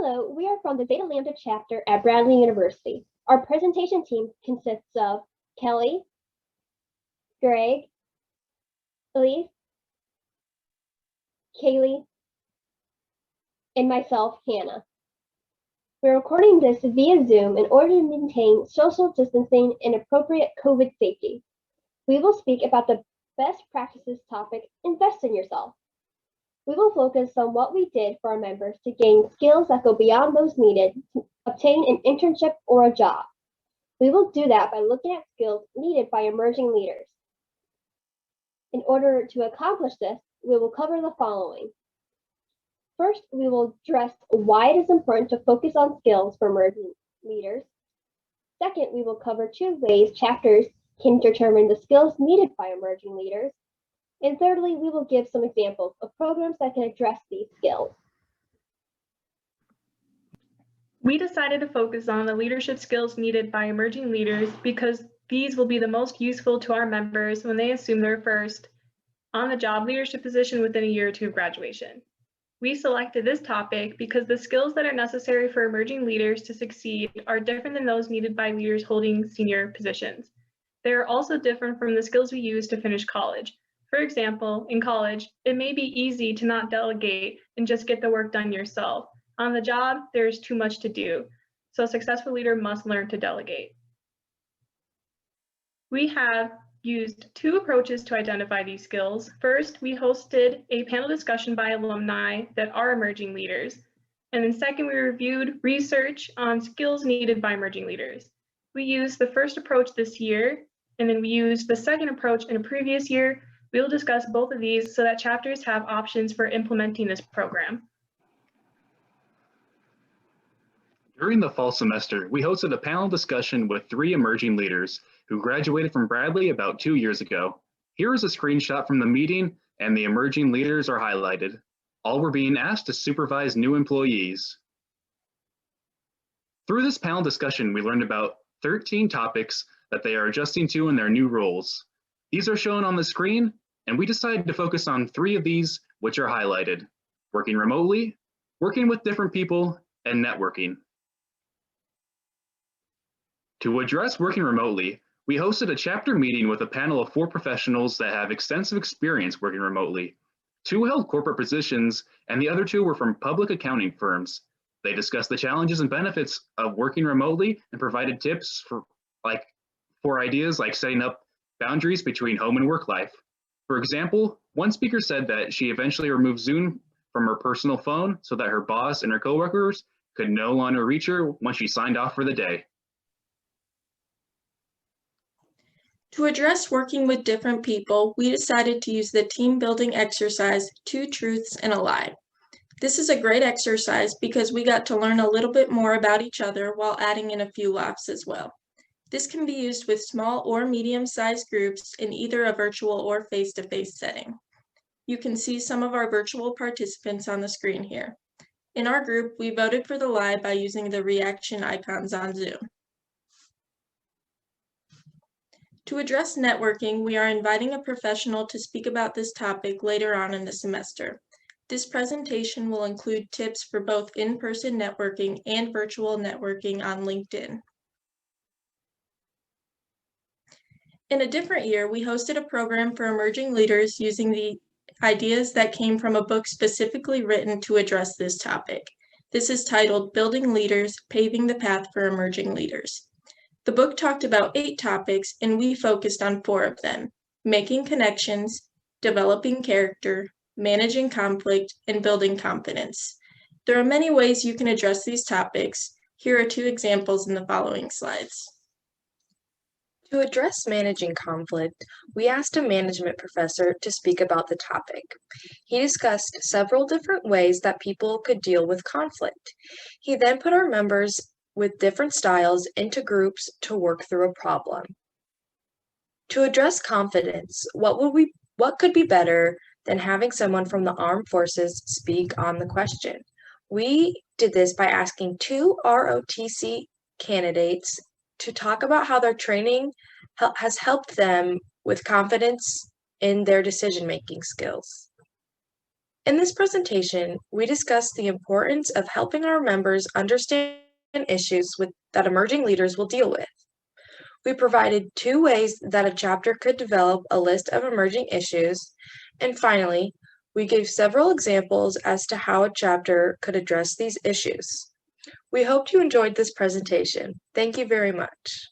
Hello, we are from the Zeta Lambda chapter at Bradley University. Our presentation team consists of Kelly, Greg, Elise, Kaylee, and myself, Hannah. We're recording this via Zoom in order to maintain social distancing and appropriate COVID safety. We will speak about the best practices topic, invest in yourself. We will focus on what we did for our members to gain skills that go beyond those needed to obtain an internship or a job. We will do that by looking at skills needed by emerging leaders. In order to accomplish this, we will cover the following. First, we will address why it is important to focus on skills for emerging leaders. Second, we will cover 2 ways chapters can determine the skills needed by emerging leaders. And thirdly, we will give some examples of programs that can address these skills. We decided to focus on the leadership skills needed by emerging leaders because these will be the most useful to our members when they assume their first on-the-job leadership position within a year or 2 of graduation. We selected this topic because the skills that are necessary for emerging leaders to succeed are different than those needed by leaders holding senior positions. They are also different from the skills we use to finish college. For example, in college, it may be easy to not delegate and just get the work done yourself. On the job, there's too much to do, so a successful leader must learn to delegate. We have used 2 approaches to identify these skills. First, we hosted a panel discussion by alumni that are emerging leaders. And then second, we reviewed research on skills needed by emerging leaders. We used the first approach this year, and then we used the second approach in a previous year. We will discuss both of these so that chapters have options for implementing this program. During the fall semester, we hosted a panel discussion with 3 emerging leaders who graduated from Bradley about 2 years ago. Here is a screenshot from the meeting, and the emerging leaders are highlighted. All were being asked to supervise new employees. Through this panel discussion, we learned about 13 topics that they are adjusting to in their new roles. These are shown on the screen, and we decided to focus on 3 of these, which are highlighted: working remotely, working with different people, and networking. To address working remotely, we hosted a chapter meeting with a panel of 4 professionals that have extensive experience working remotely. 2 held corporate positions, and the other 2 were from public accounting firms. They discussed the challenges and benefits of working remotely and provided tips for ideas like setting up boundaries between home and work life. For example, one speaker said that she eventually removed Zoom from her personal phone so that her boss and her coworkers could no longer reach her once she signed off for the day. To address working with different people, we decided to use the team building exercise, 2 truths and a lie. This is a great exercise because we got to learn a little bit more about each other while adding in a few laughs as well. This can be used with small or medium-sized groups in either a virtual or face-to-face setting. You can see some of our virtual participants on the screen here. In our group, we voted for the lie by using the reaction icons on Zoom. To address networking, we are inviting a professional to speak about this topic later on in the semester. This presentation will include tips for both in-person networking and virtual networking on LinkedIn. In a different year, we hosted a program for emerging leaders using the ideas that came from a book specifically written to address this topic. This is titled Building Leaders, Paving the Path for Emerging Leaders. The book talked about 8 topics, and we focused on 4 of them: making connections, developing character, managing conflict, and building confidence. There are many ways you can address these topics. Here are 2 examples in the following slides. To address managing conflict, we asked a management professor to speak about the topic. He discussed several different ways that people could deal with conflict. He then put our members with different styles into groups to work through a problem. To address confidence, what could be better than having someone from the armed forces speak on the question? We did this by asking 2 ROTC candidates to talk about how their training has helped them with confidence in their decision-making skills. In this presentation, we discussed the importance of helping our members understand issues that emerging leaders will deal with. We provided 2 ways that a chapter could develop a list of emerging issues, and finally, we gave several examples as to how a chapter could address these issues. We hope you enjoyed this presentation. Thank you very much.